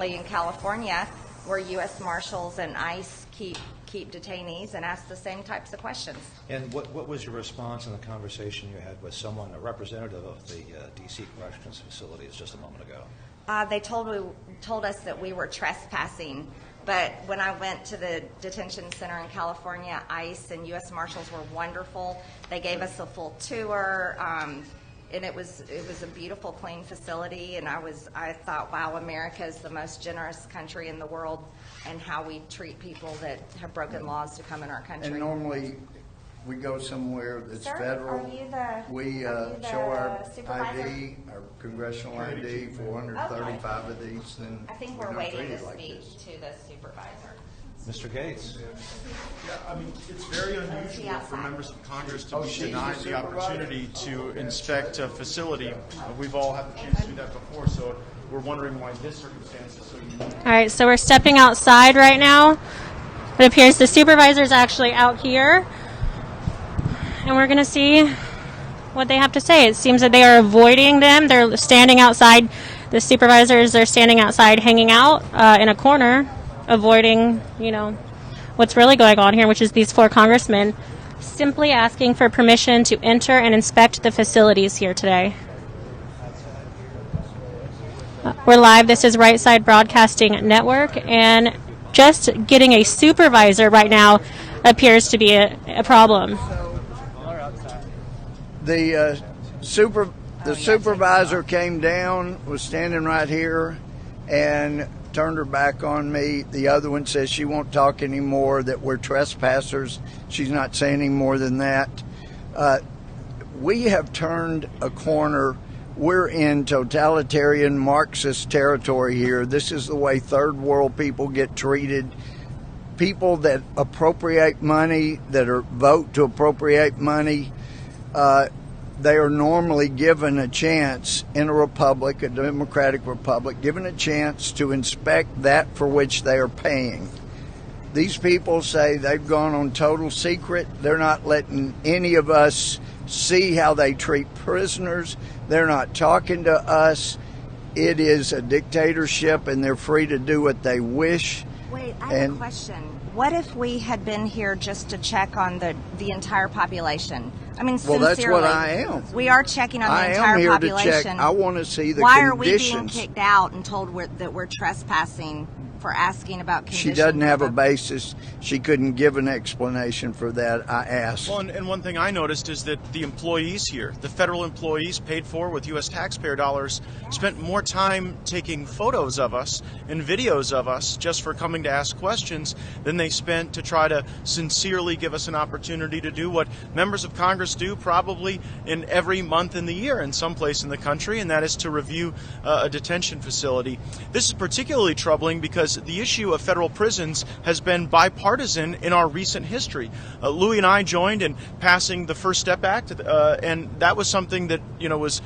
recently in California where U.S. Marshals and ICE keep detainees and ask the same types of questions. And what was your response in the conversation you had with someone, a representative of the D.C. Corrections facilities just a moment ago? They told us that we were trespassing, but when I went to the detention center in California, ICE and U.S. Marshals were wonderful. They gave us a full tour, and it was a beautiful, clean facility. And I thought, wow, America is the most generous country in the world, and how we treat people that have broken laws to come in our country. And normally, we go somewhere that's Sir, federal. We show our supervisor? ID, our congressional ID, 435 of these, then I think we're we're not waiting to treated like speak this. to the supervisor. Mr. Gates? Yeah, I mean, it's very unusual for members of Congress to be she's denied the the opportunity to inspect a facility. We've all had the chance to do that before, so we're wondering why this circumstance is so unique. All right, so we're stepping outside right now. It appears the supervisor's actually out here, and we're going to see what they have to say. It seems that they are avoiding them. They're standing outside. The supervisors are standing outside hanging out in a corner, avoiding, what's really going on here, which is these 4 congressmen simply asking for permission to enter and inspect the facilities here today. We're live. This is Right Side Broadcasting Network, and just getting a supervisor right now appears to be a problem. The supervisor came down, was standing right here, and turned her back on me. The other one says she won't talk anymore, that we're trespassers. She's not saying any more than that. We have turned a corner. We're in totalitarian Marxist territory here. This is the way third world people get treated. People that appropriate money, that vote to appropriate money, they are normally given a chance in a republic, a democratic republic, given a chance to inspect that for which they are paying. These people say they've gone on total secret. They're not letting any of us see how they treat prisoners. They're not talking to us. It is a dictatorship, and they're free to do what they wish. Wait, I have a question. What if we had been here just to check on the entire population? I mean, well, sincerely. that's what I am. We are checking on the entire I am here population. to check. I want to see the Why conditions. are we being kicked out and told that we're trespassing for asking about conditions? She doesn't have a basis. She couldn't give an explanation for that. I asked. Well, and one thing I noticed is that the employees here, the federal employees paid for with U.S. taxpayer dollars, spent more time taking photos of us and videos of us just for coming to ask questions than they spent to try to sincerely give us an opportunity to do what members of Congress do probably in every month in the year in some place in the country, and that is to review a detention facility. This is particularly troubling because the issue of federal prisons has been bipartisan in our recent history. Louis and I joined in passing the First Step Act, and that was something that was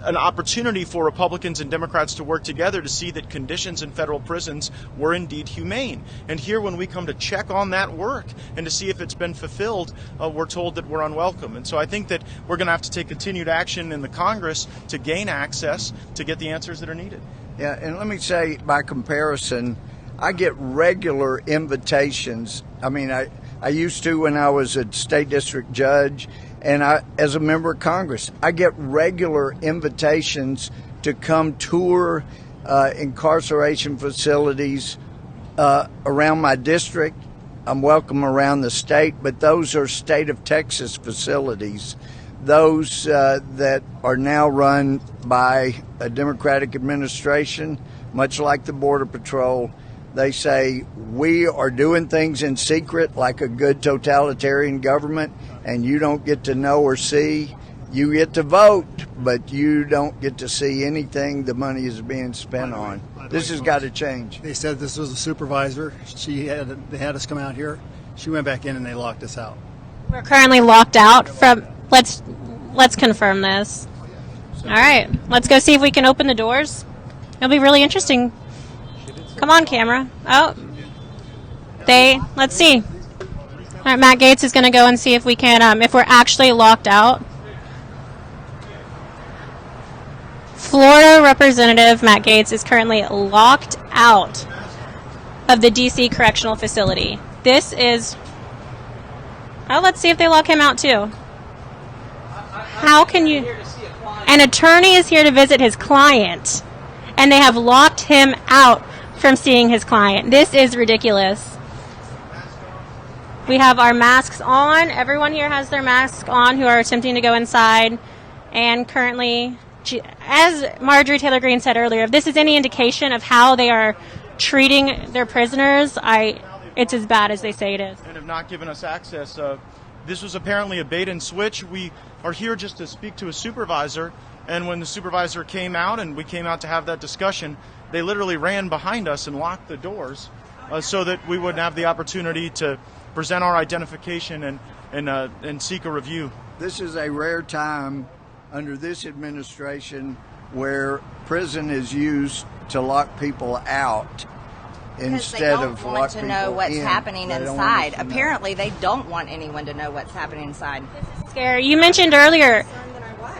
an opportunity for Republicans and Democrats to work together to see that conditions in federal prisons were indeed humane. And here, when we come to check on that work and to see if it's been fulfilled, we're told that we're unwelcome. And so I think that we're going to have to take continued action in the Congress to gain access to get the answers that are needed. Yeah, and let me say, by comparison, I get regular invitations. I mean, I used to when I was a state district judge, and as a member of Congress, I get regular invitations to come tour incarceration facilities around my district. I'm welcome around the state, but those are state of Texas facilities. Those that are now run by a Democratic administration, much like the Border Patrol, they say we are doing things in secret like a good totalitarian government, and you don't get to know or see. You get to vote, but you don't get to see anything the money is being spent on. This has got to change. They said this was a supervisor. They had us come out here. She went back in and they locked us out. We're currently locked out from. Let's confirm this. All right, let's go see if we can open the doors. It'll be really interesting. Come on, camera. Oh, let's see. All right, Matt Gates is going to go and see if we can, if we're actually locked out. Florida Representative Matt Gaetz is currently locked out of the D.C. Correctional Facility. This is... Oh, let's see if they lock him out, too. How can you... An attorney is here to visit his client, and they have locked him out from seeing his client. This is ridiculous. We have our masks on. Everyone here has their masks on who are attempting to go inside. And currently, as Marjorie Taylor Greene said earlier, if this is any indication of how they are treating their prisoners, it's as bad as they say it is. And have not given us access. This was apparently a bait and switch. We are here just to speak to a supervisor, and when the supervisor came out and we came out to have that discussion, they literally ran behind us and locked the doors so that we wouldn't have the opportunity to present our identification and seek a review. This is a rare time under this administration where prison is used to lock people out instead of lock people in. They don't want to know what's happening inside. Know. Apparently, they don't want anyone to know what's happening inside. This is scary. You mentioned earlier,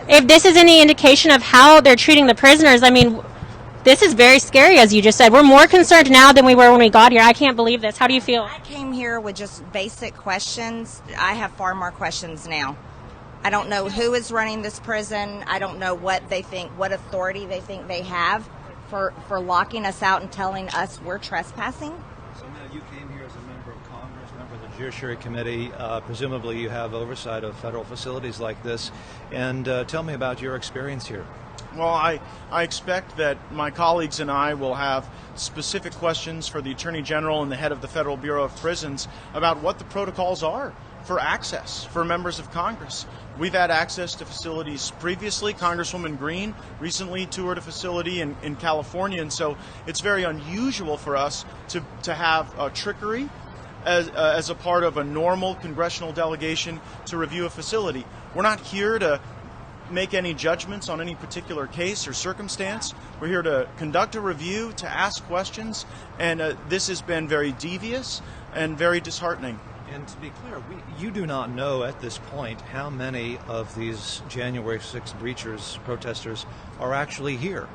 if this is any indication of how they're treating the prisoners, I mean, this is very scary, as you just said. We're more concerned now than we were when we got here. I can't believe this. How do you feel? I came here with just basic questions. I have far more questions now. I don't know who is running this prison. I don't know what they think, what authority they think they have for locking us out and telling us we're trespassing. So now you came here as a member of Congress, member of the Judiciary Committee. Presumably you have oversight of federal facilities like this. And tell me about your experience here. Well, I expect that my colleagues and I will have specific questions for the Attorney General and the head of the Federal Bureau of Prisons about what the protocols are for access for members of Congress. We've had access to facilities previously. Congresswoman Greene recently toured a facility in California, and so it's very unusual for us to have trickery as a part of a normal congressional delegation to review a facility. We're not here to make any judgments on any particular case or circumstance. We're here to conduct a review, to ask questions, and this has been very devious and very disheartening. And to be clear, you do not know at this point how many of these January 6th breachers, protesters, are actually here.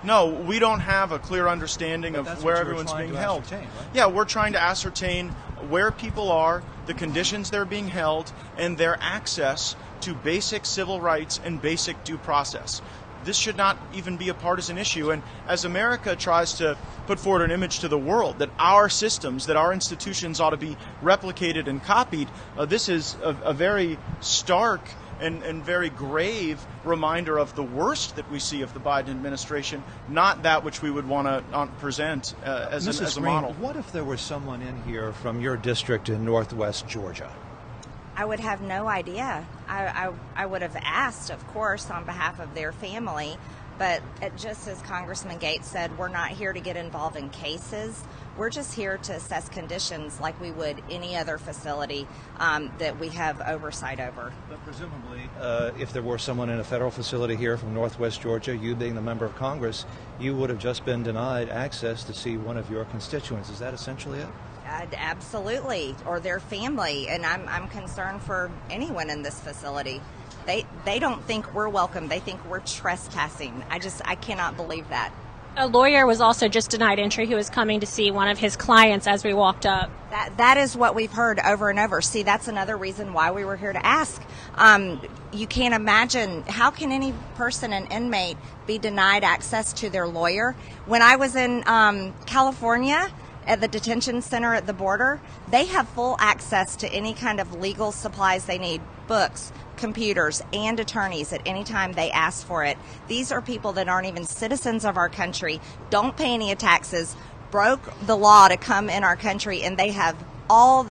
No, we don't have a clear understanding of where everyone's being held. Right? Yeah, we're trying to ascertain where people are, the conditions they're being held, and their access to basic civil rights and basic due process. This should not even be a partisan issue. And as America tries to put forward an image to the world that our systems, that our institutions ought to be replicated and copied, this is a very stark and very grave reminder of the worst that we see of the Biden administration, not that which we would want to present as a model. What if there was someone in here from your district in Northwest Georgia? I would have no idea. I would have asked, of course, on behalf of their family, but just as Congressman Gaetz said, we're not here to get involved in cases. We're just here to assess conditions like we would any other facility that we have oversight over. But presumably, if there were someone in a federal facility here from Northwest Georgia, you being the member of Congress, you would have just been denied access to see one of your constituents. Is that essentially it? Absolutely, or their family, and I'm concerned for anyone in this facility. They don't think we're welcome. They think we're trespassing. I cannot believe that. A lawyer was also just denied entry who was coming to see one of his clients as we walked up. That is what we've heard over and over. See, that's another reason why we were here to ask. You can't imagine, how can any person, an inmate, be denied access to their lawyer? When I was in California, at the detention center at the border, they have full access to any kind of legal supplies they need, books, computers, and attorneys at any time they ask for it. These are people that aren't even citizens of our country, don't pay any taxes, broke the law to come in our country, and they have all